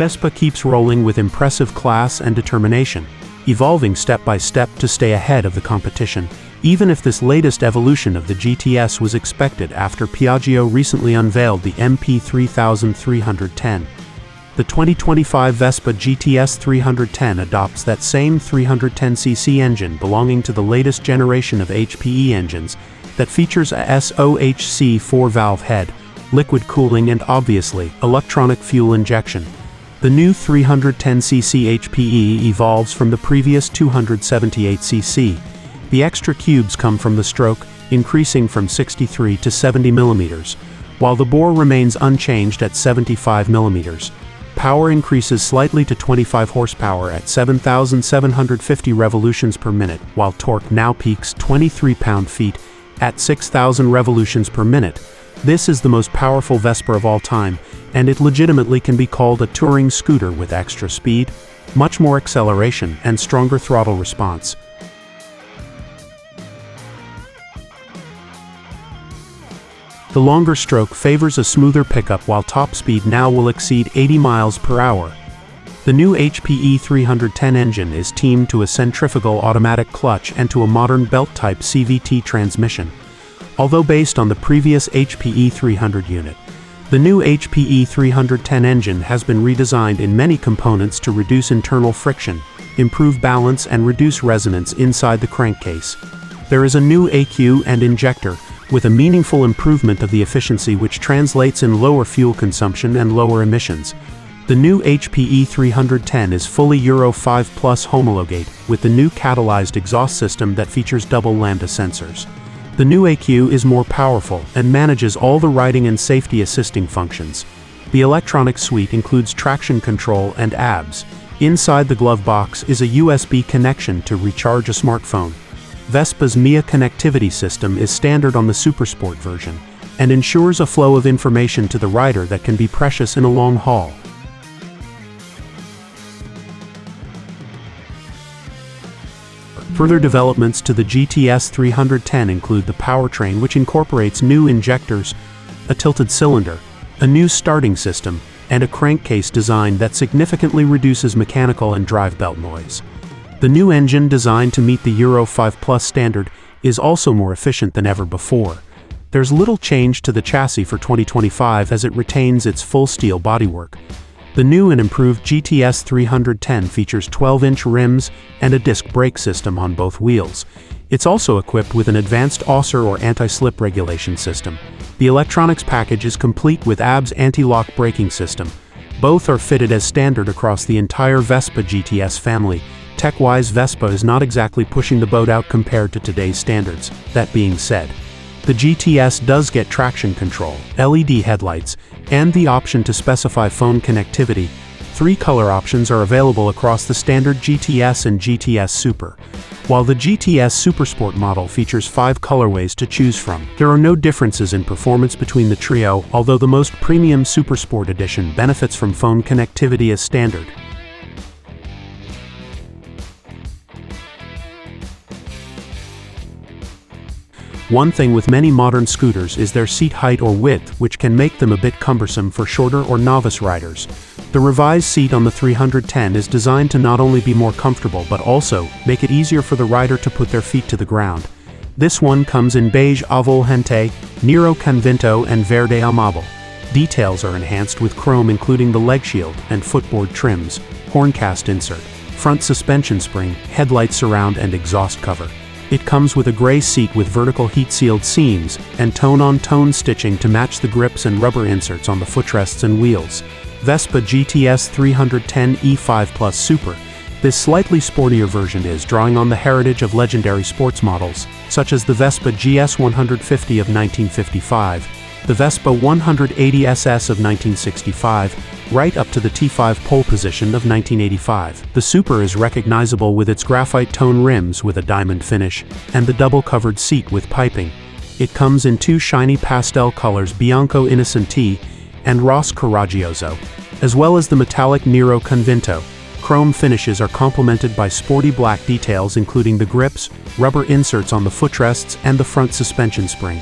Vespa keeps rolling with impressive class and determination, evolving step by step to stay ahead of the competition, even if this latest evolution of the GTS was expected after Piaggio recently unveiled the MP 3310. The 2025 Vespa GTS 310 adopts that same 310cc engine belonging to the latest generation of HPE engines that features a SOHC 4-valve head, liquid cooling and obviously, electronic fuel injection. The new 310cc HPE evolves from the previous 278cc. The extra cubes come from the stroke, increasing from 63 to 70 mm, while the bore remains unchanged at 75 mm. Power increases slightly to 25 horsepower at 7,750 revolutions per minute, while torque now peaks 23 pound-feet at 6,000 revolutions per minute. This is the most powerful Vespa of all time, and it legitimately can be called a touring scooter with extra speed, much more acceleration, and stronger throttle response. The longer stroke favors a smoother pickup, while top speed now will exceed 80 miles per hour. The new HPE 310 engine is teamed to a centrifugal automatic clutch and to a modern belt-type CVT transmission. Although based on the previous HPE 300 unit, the new HPE 310 engine has been redesigned in many components to reduce internal friction, improve balance and reduce resonance inside the crankcase. There is a new ECU and injector, with a meaningful improvement of the efficiency which translates in lower fuel consumption and lower emissions. The new HPE 310 is fully Euro 5 Plus homologated, with the new catalyzed exhaust system that features double lambda sensors. The new ECU is more powerful and manages all the riding and safety assisting functions. The electronic suite includes traction control and ABS. Inside the glove box is a USB connection to recharge a smartphone. Vespa's MIA connectivity system is standard on the SuperSport version and ensures a flow of information to the rider that can be precious in a long haul. Further developments to the GTS 310 include the powertrain, which incorporates new injectors, a tilted cylinder, a new starting system, and a crankcase design that significantly reduces mechanical and drive belt noise. The new engine, designed to meet the Euro 5 Plus standard, is also more efficient than ever before. There's little change to the chassis for 2025 as it retains its full steel bodywork. The new and improved GTS 310 features 12-inch rims and a disc brake system on both wheels. It's also equipped with an advanced ASR or anti-slip regulation system. The electronics package is complete with ABS anti-lock braking system. Both are fitted as standard across the entire Vespa GTS family. Tech-wise, Vespa is not exactly pushing the boat out compared to today's standards. That being said, the GTS does get traction control, LED headlights, and the option to specify phone connectivity. 3 color options are available across the standard GTS and GTS Super, while the GTS SuperSport model features 5 colorways to choose from. There are no differences in performance between the trio, although the most premium SuperSport edition benefits from phone connectivity as standard. One thing with many modern scooters is their seat height or width, which can make them a bit cumbersome for shorter or novice riders. The revised seat on the 310 is designed to not only be more comfortable but also make it easier for the rider to put their feet to the ground. This one comes in beige Avol Gente, Nero Convinto and Verde Amable. Details are enhanced with chrome, including the leg shield and footboard trims, horncast insert, front suspension spring, headlight surround and exhaust cover. It comes with a gray seat with vertical heat-sealed seams and tone-on-tone stitching to match the grips and rubber inserts on the footrests and wheels. Vespa GTS 310 E5 Plus Super. This slightly sportier version is drawing on the heritage of legendary sports models, such as the Vespa GS 150 of 1955, the Vespa 180 SS of 1965, right up to the T5 pole position of 1985. The Super is recognizable with its graphite tone rims with a diamond finish, and the double-covered seat with piping. It comes in 2 shiny pastel colors, Bianco Innocenti and Rosso Coraggioso, as well as the metallic Nero Convinto. Chrome finishes are complemented by sporty black details, including the grips, rubber inserts on the footrests, and the front suspension spring.